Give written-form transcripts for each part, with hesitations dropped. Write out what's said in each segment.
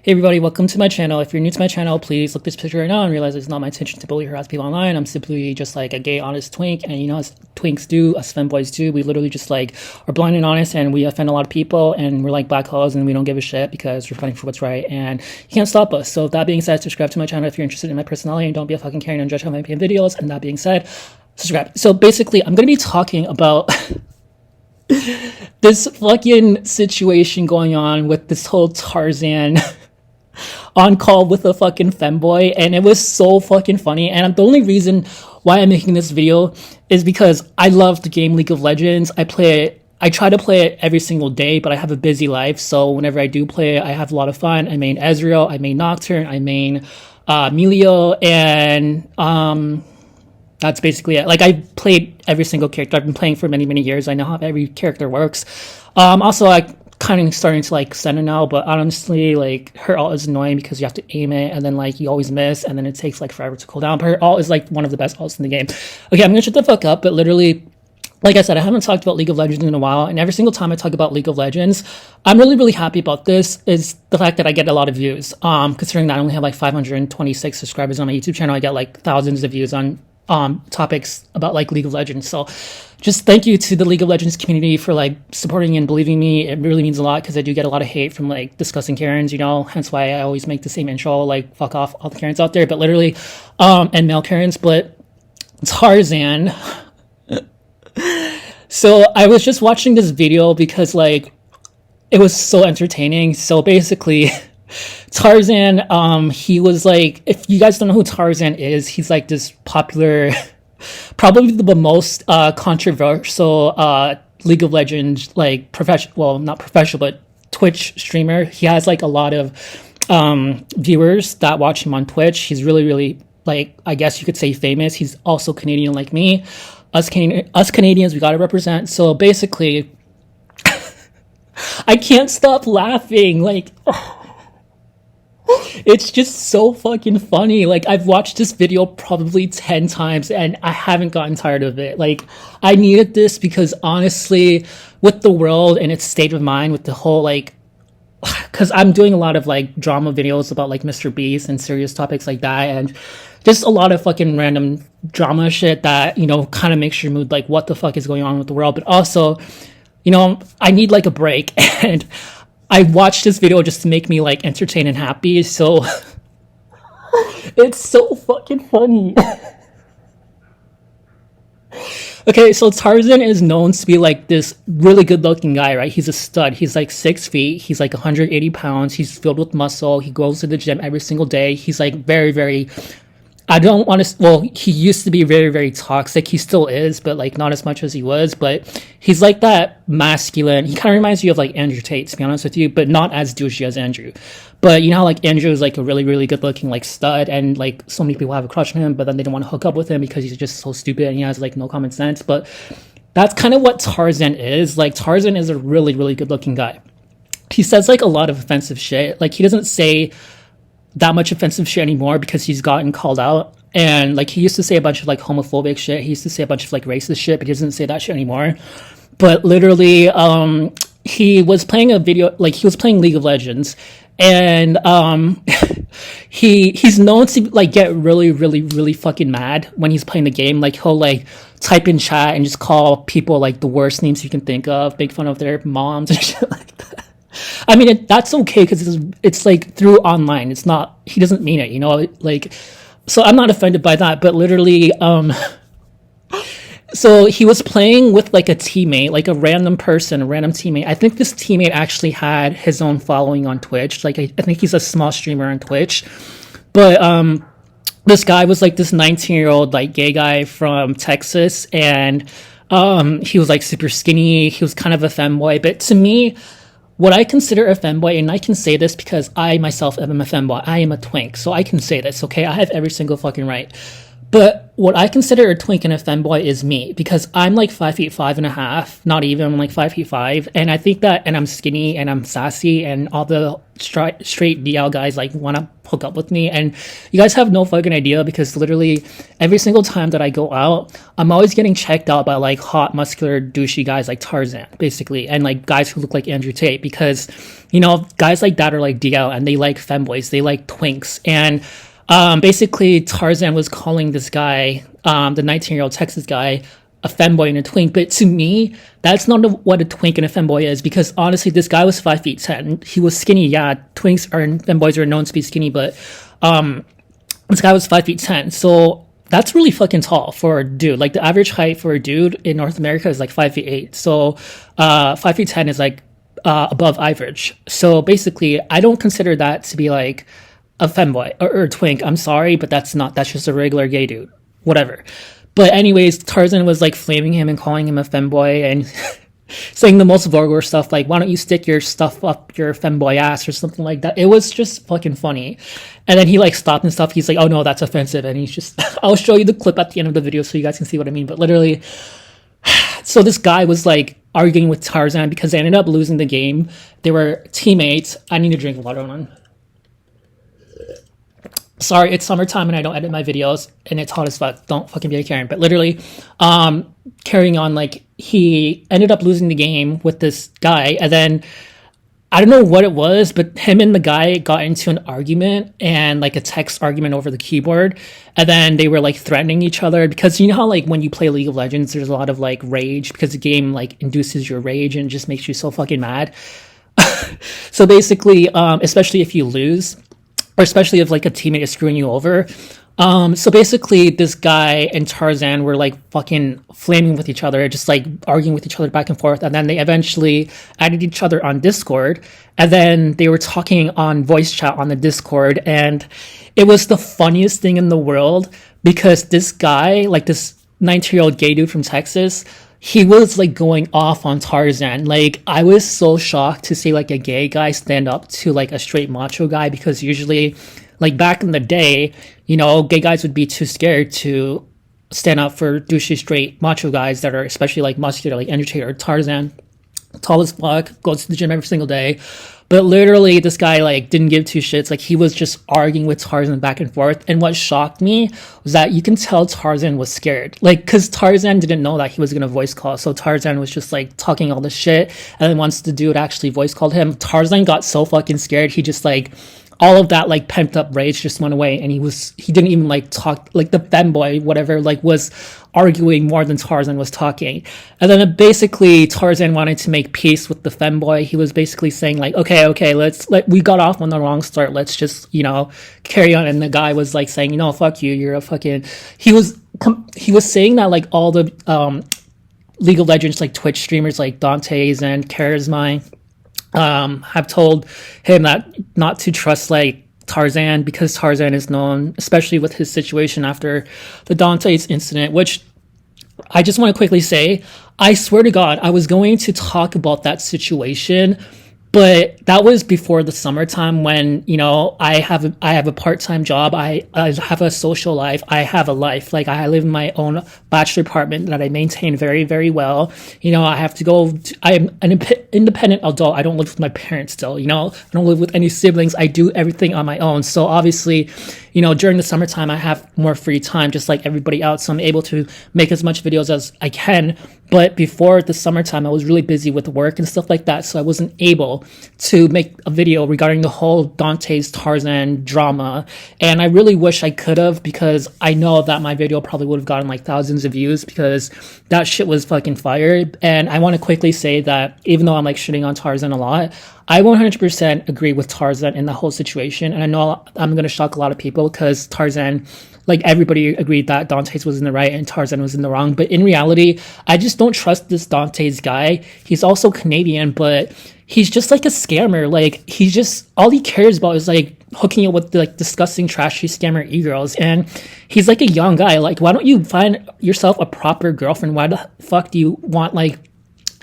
Hey everybody, welcome to my channel. If you're new to my channel, please look this picture right now and realize it's not my intention to bully or harass people online. I'm simply just like a gay, honest twink, and you know, as twinks do, us femboys do, we literally just like are blind and honest, and we offend a lot of people, and we're like black holes, and we don't give a shit because we're fighting for what's right, and you can't stop us. So with that being said, subscribe to my channel if you're interested in my personality, and don't be a fucking Karen and judge how my opinion videos. And that being said, subscribe. So basically, I'm gonna be talking about this fucking situation going on with this whole Tarzan on call with a fucking femboy, and it was so fucking funny. And the only reason why I'm making this video is because I love the game League of Legends. I try to play it every single day, but I have a busy life, so whenever I do play it, I have a lot of fun. I main Ezreal, I main Nocturne, I main Melio, and that's basically it. Like, I've played every single character. I've been playing for many years. I know how every character works. Also, I kind of starting to like Senna now, but honestly, like, her ult is annoying because you have to aim it, and then like you always miss, and then it takes like forever to cool down. But her ult is like one of the best ults in the game. Okay, I'm gonna shut the fuck up, but literally, like I said, I haven't talked about League of Legends in a while, and every single time I talk about League of Legends, I'm really happy about this, is the fact that I get a lot of views. Considering that I only have like 526 subscribers on my YouTube channel, I get like thousands of views on topics about like League of Legends. So just thank you to the League of Legends community for like supporting and believing me. It really means a lot, because I do get a lot of hate from like discussing Karens, you know, hence why I always make the same intro, like fuck off all the Karens out there, but literally and male Karens. But Tarzan, so I was just watching this video because like it was so entertaining. So basically Tarzan, he was like, if you guys don't know who Tarzan is, he's like this popular, probably the most controversial League of Legends like professional, well, not professional, but Twitch streamer. He has like a lot of viewers that watch him on Twitch. He's really like, I guess you could say famous. He's also Canadian like me. Us Canadians, we gotta represent. So basically I can't stop laughing, like it's just so fucking funny. Like, I've watched this video probably 10 times and I haven't gotten tired of it. Like, I needed this because honestly, with the world and its state of mind, with the whole like, because I'm doing a lot of like drama videos about like Mr. Beast and serious topics like that, and just a lot of fucking random drama shit that, you know, kind of makes your mood like, what the fuck is going on with the world. But also, you know, I need like a break, and I watched this video just to make me like entertained and happy. So it's so fucking funny. Okay, so Tarzan is known to be like this really good looking guy, right? He's a stud. He's like 6 feet. He's like 180 pounds. He's filled with muscle. He goes to the gym every single day. He's like very, I don't want to, well, he used to be very toxic. He still is, but like not as much as he was. But he's like that masculine. He kind of reminds you of like Andrew Tate, to be honest with you, but not as douchey as Andrew. But you know how like Andrew is like a really good looking like stud, and like so many people have a crush on him, but then they don't want to hook up with him because he's just so stupid and he has like no common sense. But that's kind of what Tarzan is. Like, Tarzan is a really good looking guy. He says like a lot of offensive shit. Like, he doesn't say that much offensive shit anymore because he's gotten called out. And like, he used to say a bunch of like homophobic shit. He used to say a bunch of like racist shit, but he doesn't say that shit anymore. But literally, he was playing a video, like he was playing League of Legends, and he's known to like get really fucking mad when he's playing the game. Like, he'll like type in chat and just call people like the worst names you can think of, make fun of their moms and shit like that. I mean, that's okay because it's like through online. It's not, he doesn't mean it, you know, like, so I'm not offended by that. But literally, so he was playing with like a teammate, like a random person, a random teammate. I think this teammate actually had his own following on Twitch. Like, I think he's a small streamer on Twitch. But this guy was like this 19-year-old like gay guy from Texas, and he was like super skinny. He was kind of a femboy. But to me, what I consider a femboy, and I can say this because I myself am a femboy, I am a twink, so I can say this, okay? I have every single fucking right. But what I consider a twink and a femboy is me, because I'm like 5'5.5", not even, I'm like 5'5", and I think that, and I'm skinny and I'm sassy, and all the straight DL guys like want to hook up with me, and you guys have no fucking idea, because literally every single time that I go out, I'm always getting checked out by like hot, muscular, douchey guys like Tarzan, basically, and like guys who look like Andrew Tate, because, you know, guys like that are like DL, and they like femboys, they like twinks, and basically Tarzan was calling this guy, the 19-year-old Texas guy, a femboy and a twink. But to me, that's not what a twink and a femboy is, because honestly, this guy was 5'10". He was skinny. Yeah, twinks and femboys are known to be skinny, but this guy was 5'10". So that's really fucking tall for a dude. Like, the average height for a dude in North America is like 5'8". So 5'10" is like above average. So basically, I don't consider that to be like a femboy or a twink. I'm sorry, but that's just a regular gay dude. Whatever. But anyways, Tarzan was like flaming him and calling him a femboy and saying the most vulgar stuff, like, why don't you stick your stuff up your femboy ass or something like that. It was just fucking funny. And then he like stopped and stuff. He's like, oh no, that's offensive. And he's just, I'll show you the clip at the end of the video so you guys can see what I mean. But literally, so this guy was like arguing with Tarzan because they ended up losing the game. They were teammates. I need to drink water on. Sorry, it's summertime and I don't edit my videos and it's hot as fuck. Don't fucking be a Karen. But literally, carrying on, like, he ended up losing the game with this guy. And then, I don't know what it was, but him and the guy got into an argument, and like a text argument over the keyboard. And then they were like threatening each other, because you know how like when you play League of Legends, there's a lot of like rage, because the game like induces your rage and just makes you so fucking mad. So basically, especially if you lose, or especially if like a teammate is screwing you over. So basically this guy and Tarzan were like fucking flaming with each other, just like arguing with each other back and forth. And then they eventually added each other on Discord. And then they were talking on voice chat on the Discord. And it was the funniest thing in the world, because this guy, like this 19-year-old gay dude from Texas, he was like going off on Tarzan. Like, I was so shocked to see like a gay guy stand up to like a straight macho guy, because usually, like back in the day, you know, gay guys would be too scared to stand up for douchey straight macho guys that are especially like muscular, like Andrew Tate or Tarzan, tall as fuck, goes to the gym every single day. But literally, this guy like didn't give two shits. Like, he was just arguing with Tarzan back and forth. And what shocked me was that you can tell Tarzan was scared. Like, because Tarzan didn't know that he was gonna voice call. So Tarzan was just like talking all this shit. And then once the dude actually voice called him, Tarzan got so fucking scared. He just like, all of that like pent up rage just went away, and he didn't even like talk. Like, the femboy, whatever, like was arguing more than Tarzan was talking. And then basically Tarzan wanted to make peace with the femboy. He was basically saying like, okay, we got off on the wrong start. Let's just, you know, carry on. And the guy was like saying, you know, fuck you. You're a fucking, he was saying that like all the, League of Legends, like Twitch streamers like Dante's and Charisma, have told him that not to trust like Tarzan, because Tarzan is known, especially with his situation after the Dante's incident, which I just want to quickly say, I swear to God, I was going to talk about that situation, but that was before the summertime, when, you know, I have a part-time job. I have a social life. I have a life. Like, I live in my own bachelor apartment that I maintain very, very well. You know, I have to go. I'm an independent adult. I don't live with my parents still. You know, I don't live with any siblings. I do everything on my own. So obviously, you know, during the summertime, I have more free time, just like everybody else. So I'm able to make as much videos as I can. But before the summertime, I was really busy with work and stuff like that. So I wasn't able to make a video regarding the whole Dante's Tarzan drama. And I really wish I could have, because I know that my video probably would have gotten like thousands of views, because that shit was fucking fire. And I want to quickly say that even though I'm like shitting on Tarzan a lot, I 100% agree with Tarzan in the whole situation. And I know I'm going to shock a lot of people, because Tarzan, like, everybody agreed that Dante's was in the right and Tarzan was in the wrong. But in reality, I just don't trust this Dante's guy. He's also Canadian, but he's just like a scammer. Like, he's just, all he cares about is like hooking up with like disgusting, trashy scammer e-girls. And he's like a young guy. Like, why don't you find yourself a proper girlfriend? Why the fuck do you want like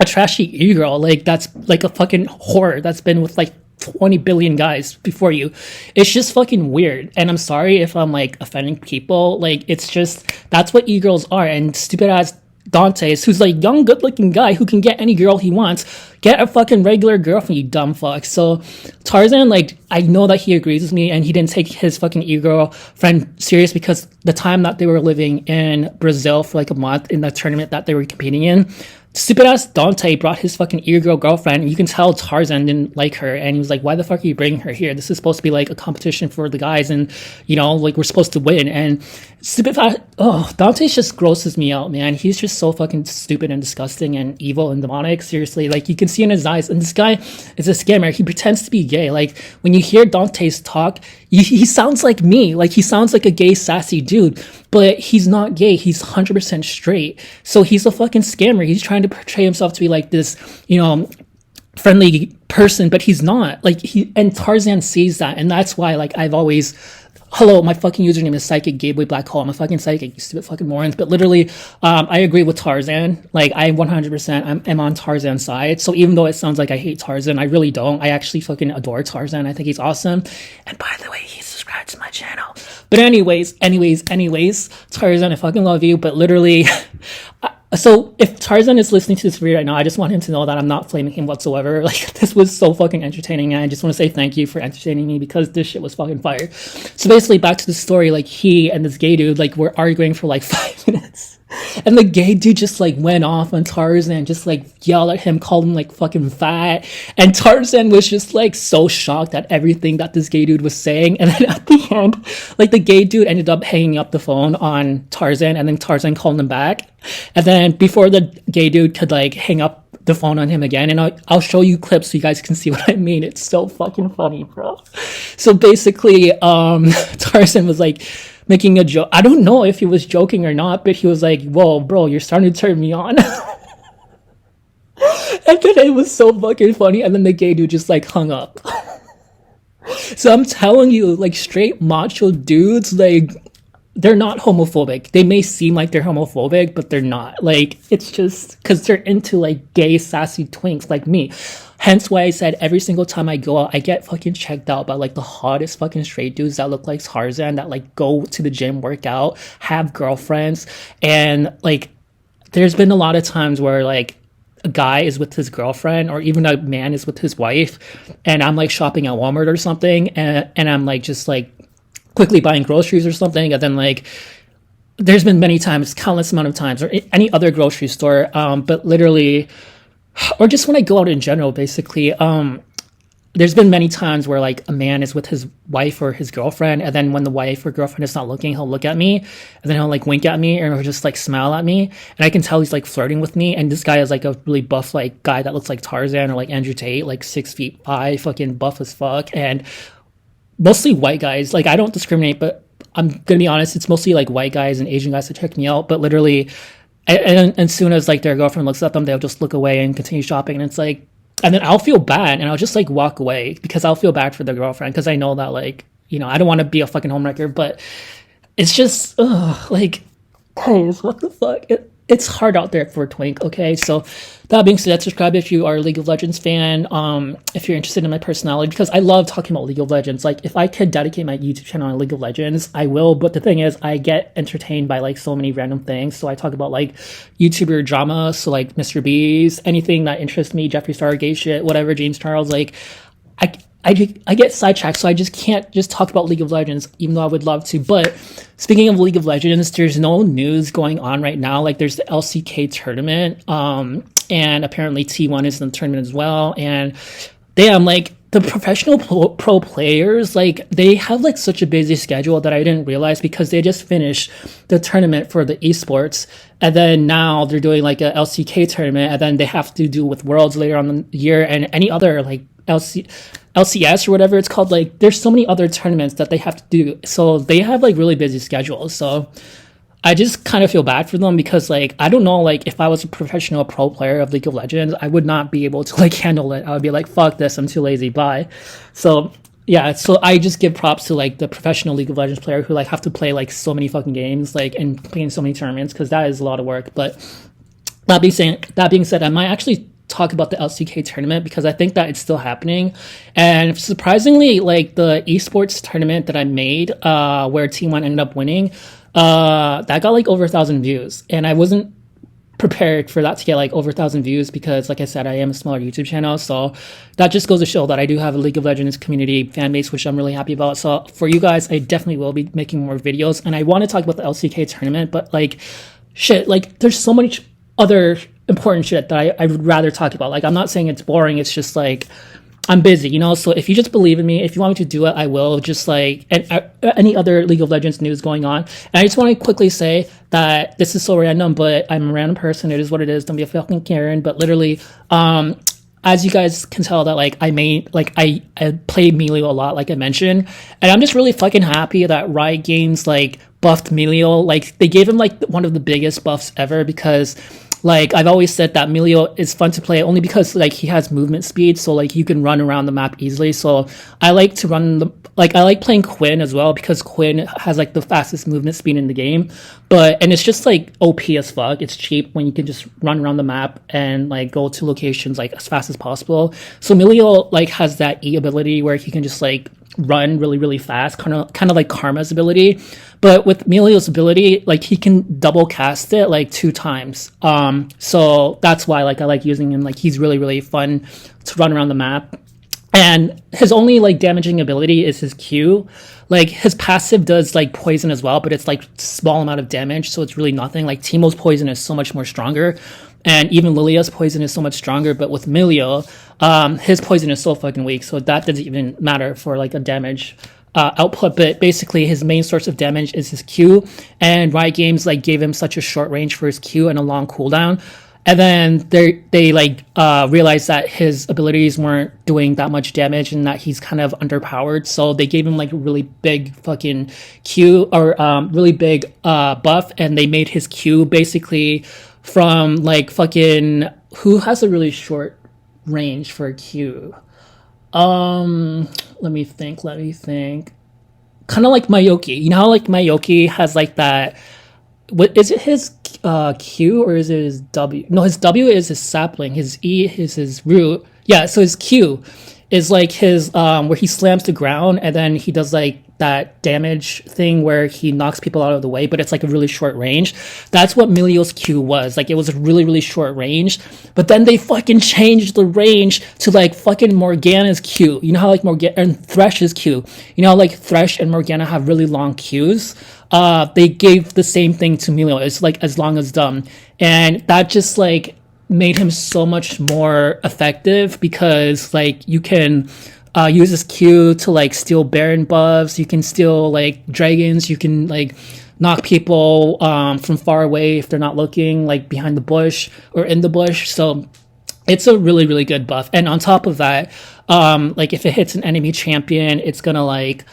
a trashy e-girl? Like, that's like a fucking whore that's been with like 20 billion guys before you. It's just fucking weird. And I'm sorry if I'm like offending people. Like, it's just, that's what e-girls are. And stupid ass Dante's, who's like young, good looking guy who can get any girl he wants, get a fucking regular girlfriend, you dumb fuck. So Tarzan, like, I know that he agrees with me and he didn't take his fucking e-girlfriend serious because the time that they were living in Brazil for like a month in the tournament that they were competing in, stupid ass Dante brought his fucking e-girl girlfriend, and you can tell Tarzan didn't like her, and he was like, why the fuck are you bringing her here? This is supposed to be like a competition for the guys, and you know, like, we're supposed to win. And stupid Dante just grosses me out, man. He's just so fucking stupid and disgusting and evil and demonic. Seriously, like, you can see in his eyes. And this guy is a scammer. He pretends to be gay. Like, when you hear Dante's talk, he sounds like me. Like, he sounds like a gay sassy dude, but he's not gay. He's 100% straight. So he's a fucking scammer. He's trying to portray himself to be like this, you know, friendly person, but he's not. Like, and Tarzan sees that, and that's why, like, I've always, hello, my fucking username is Psychic Gateway Black Hole. I'm a fucking psychic, you stupid fucking morons. But literally, I agree with Tarzan. Like, I 100% am on Tarzan's side. So even though it sounds like I hate Tarzan, I really don't. I actually fucking adore Tarzan. I think he's awesome. And by the way, he subscribed to my channel. But anyways, Tarzan, I fucking love you. But literally, so if Tarzan is listening to this video right now, I just want him to know that I'm not flaming him whatsoever. Like, this was so fucking entertaining, and I just want to say thank you for entertaining me because this shit was fucking fire. So basically, back to the story, like, he and this gay dude, like, were arguing for like 5 minutes. And the gay dude just like went off on Tarzan, just like yelled at him, called him like fucking fat. And Tarzan was just like so shocked at everything that this gay dude was saying. And then at the end, like, the gay dude ended up hanging up the phone on Tarzan, and then Tarzan called him back. And then before the gay dude could like hang up the phone on him again, and I'll show you clips so you guys can see what I mean. It's so fucking funny, bro. So basically, Tarzan was like making a joke. I don't know if he was joking or not, but he was like, whoa, bro, you're starting to turn me on. And then it was so fucking funny, and then the gay dude just like hung up. So I'm telling you, like, straight macho dudes, like, they're not homophobic. They may seem like they're homophobic, but they're not. Like, it's just because they're into like gay sassy twinks like me. Hence why I said every single time I go out, I get fucking checked out by like the hottest fucking straight dudes that look like Tarzan, that like go to the gym, work out, have girlfriends. And like, there's been a lot of times where like a guy is with his girlfriend, or even a man is with his wife, and I'm like shopping at Walmart or something, and I'm like just like quickly buying groceries or something, and then like there's been many times, countless amount of times, or any other grocery store, but literally, or just when I go out in general, basically, there's been many times where like a man is with his wife or his girlfriend, and then when the wife or girlfriend is not looking, he'll look at me, and then he'll like wink at me, or he'll just like smile at me, and I can tell he's like flirting with me. And this guy is like a really buff like guy that looks like Tarzan or like Andrew Tate, like 6'5", fucking buff as fuck, and mostly white guys. Like, I don't discriminate, but I'm gonna be honest, it's mostly like white guys and Asian guys that check me out. But literally, and as soon as like their girlfriend looks at them, they'll just look away and continue shopping. And it's like, and then I'll feel bad, and I'll just like walk away because I'll feel bad for their girlfriend, because I know that, like, you know, I don't want to be a fucking homewrecker, but it's just like, guys, what the fuck? It's hard out there for a twink, okay? So that being said, subscribe if you are a League of Legends fan, if you're interested in my personality, because I love talking about League of Legends. Like, if I could dedicate my YouTube channel on League of Legends, I will, but the thing is, I get entertained by like so many random things. So I talk about like YouTuber drama, so like Mr. Beast, anything that interests me, Jeffree Star, gay shit, whatever, James Charles, like, I get sidetracked, so I just can't just talk about League of Legends, even though I would love to. But speaking of League of Legends, there's no news going on right now. Like, there's the LCK tournament, and apparently T1 is in the tournament as well. And damn, like, the professional pro players, like, they have like such a busy schedule that I didn't realize, because they just finished the tournament for the esports, and then now they're doing like a LCK tournament, and then they have to do with Worlds later on in the year, and any other like LCS or whatever it's called. Like, there's so many other tournaments that they have to do, so they have like really busy schedules. So I just kind of feel bad for them, because like, I don't know, like, if I was a professional pro player of League of Legends, I would not be able to like handle it. I would be like, fuck this, I'm too lazy, bye. So yeah, so I just give props to like the professional League of Legends player who like have to play like so many fucking games, like, and play in so many tournaments, because that is a lot of work. But that being said, I might actually talk about the LCK tournament because I think that it's still happening. And surprisingly, like the esports tournament that I made, where Team One ended up winning, that got like over 1,000 views. And I wasn't prepared for that to get like over 1,000 views because, like I said, I am a smaller YouTube channel. So that just goes to show that I do have a League of Legends community fan base, which I'm really happy about. So for you guys, I definitely will be making more videos. And I want to talk about the LCK tournament, but like, shit, like there's so much other important shit that I would rather talk about. Like, I'm not saying it's boring. It's just like, I'm busy, you know? So if you just believe in me, if you want me to do it, I will. Just like any other League of Legends news going on. And I just want to quickly say that this is so random, but I'm a random person. It is what it is. Don't be a fucking Karen. But literally, as you guys can tell that like I play Melio a lot, like I mentioned. And I'm just really fucking happy that Riot Games like buffed Melio. Like they gave him like one of the biggest buffs ever because like I've always said that Melio is fun to play only because like he has movement speed, so like you can run around the map easily. So I like to I like playing Quinn as well because Quinn has like the fastest movement speed in the game. And it's just like OP as fuck. It's cheap when you can just run around the map and like go to locations like as fast as possible. So Melio like has that E ability where he can just like run really, really fast, kind of like Karma's ability. But with Melio's ability, like he can double cast it like 2 times. So that's why like I like using him. Like he's really, really fun to run around the map. And his only like damaging ability is his Q. Like his passive does like poison as well, but it's like small amount of damage, so it's really nothing. Like Teemo's poison is so much more stronger. And even Lilia's poison is so much stronger, but with Melio, his poison is so fucking weak, so that doesn't even matter for like a damage output. But basically his main source of damage is his Q, and Riot Games like gave him such a short range for his Q and a long cooldown. And then they realized that his abilities weren't doing that much damage and that he's kind of underpowered. So they gave him like a really big fucking Q or really big buff, and they made his Q basically from like fucking who has a really short range for a Q. Let me think. Kind of like Mayoki. You know how like Mayoki has like that. What is it? His Q or is it his W? No, his W is his sapling. His E is his root. Yeah, so his Q is like his where he slams the ground and then he does like that damage thing where he knocks people out of the way, but it's like a really short range. That's what Melio's Q was. Like it was a really, really short range. But then they fucking changed the range to like fucking Morgana's Q. You know how like Morgana and Thresh's Q. You know how like Thresh and Morgana have really long Qs? They gave the same thing to Melio. It's like as long as dumb. And that just like made him so much more effective because like you can use his Q to like steal Baron buffs. You can steal like dragons. You can like knock people from far away if they're not looking, like behind the bush or in the bush. So it's a really, really good buff. And on top of that, like if it hits an enemy champion, it's gonna like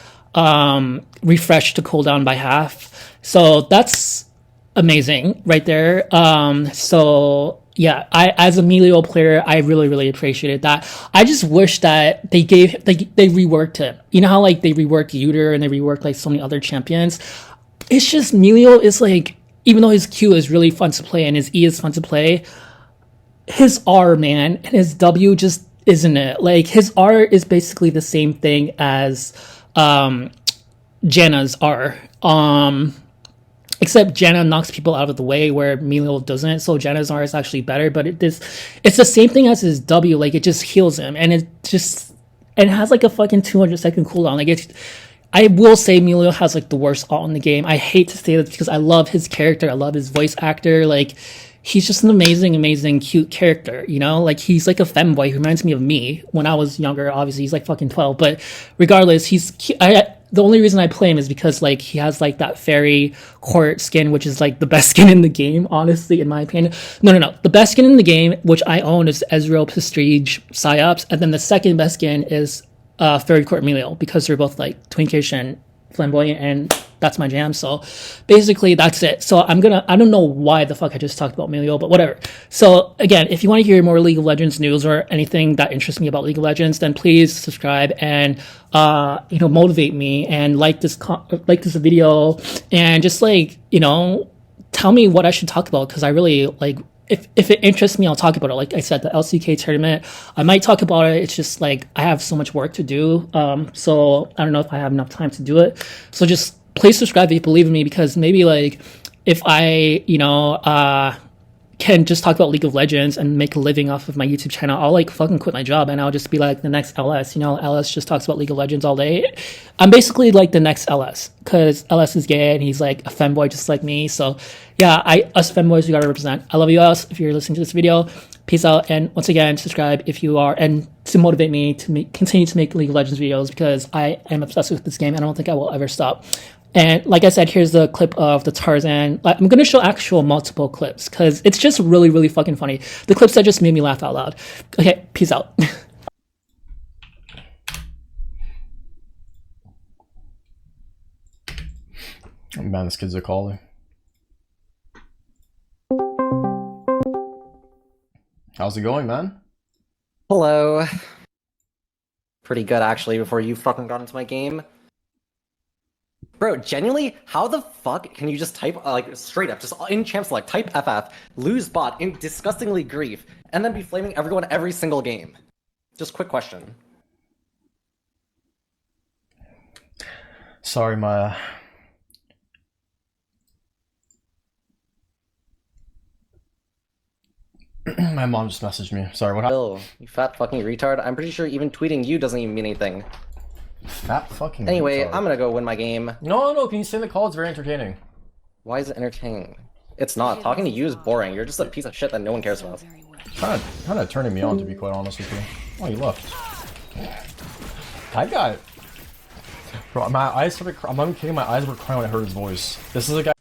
refresh the cooldown by half. So that's amazing right there. So yeah, as a Melio player, I really, really appreciated that. I just wish that they reworked him. You know how like they reworked Uter and they reworked like so many other champions. It's just Melio is like, even though his Q is really fun to play and his E is fun to play, his R, man, and his W just isn't it. Like his R is basically the same thing as Janna's R. Except Janna knocks people out of the way where Melio doesn't, so Janna's R is actually better, but it's the same thing as his W, like it just heals him, and it has like a fucking 200-second cooldown. Like I will say Melio has like the worst ult in the game. I hate to say this because I love his character, I love his voice actor, like he's just an amazing, amazing, cute character, you know? Like, he's like a femboy. He reminds me of me when I was younger. Obviously, he's like fucking 12. But regardless, he's cute. The only reason I play him is because, like, he has, like, that fairy court skin, which is, like, the best skin in the game, honestly, in my opinion. No. The best skin in the game, which I own, is Ezreal, Prestige, Psyops. And then the second best skin is Fairy Court Melio, because they're both, like, Twinkish and flamboyant, and that's my jam. So basically that's it. So I don't know why the fuck I just talked about Melio, but whatever. So again, if you want to hear more League of Legends news or anything that interests me about League of Legends, then please subscribe and motivate me and like this video and just like tell me what I should talk about, because I really if it interests me, I'll talk about it. Like I said, the LCK tournament, I might talk about it. It's just like I have so much work to do. So I don't know if I have enough time to do it. So just please subscribe if you believe in me, because maybe like if I, can just talk about League of Legends and make a living off of my YouTube channel, I'll like fucking quit my job and I'll just be like the next LS. LS just talks about League of Legends all day. I'm basically like the next LS, because LS is gay and he's like a femboy just like me. So yeah, us femboys, we gotta represent. I love you guys. If you're listening to this video, peace out. And once again, subscribe if you are, and to motivate me to continue to make League of Legends videos, because I am obsessed with this game and I don't think I will ever stop. And like I said, here's the clip of the Tarzan. I'm going to show actual multiple clips because it's just really, really fucking funny. The clips that just made me laugh out loud. Okay, peace out. Man, this kid's a caller. How's it going, man? Hello. Pretty good, actually, before you fucking got into my game. Bro, genuinely, how the fuck can you just type, like, straight up, just in champ select, type FF, lose bot in disgustingly grief, and then be flaming everyone every single game? Just quick question. Sorry, my mom just messaged me. Sorry, what happened? Bill, you fat fucking retard. I'm pretty sure even tweeting you doesn't even mean anything. Fat fucking Anyway, retard. I'm gonna go win my game. No, can you stay in the call? It's very entertaining. Why is it entertaining? It's not. Talking to you is boring. You're just a piece of shit that no one cares about. Kind of turning me on, to be quite honest with you. Oh, you left. I got... Bro, my eyes started... I'm not kidding, my eyes were crying when I heard his voice. This is a guy...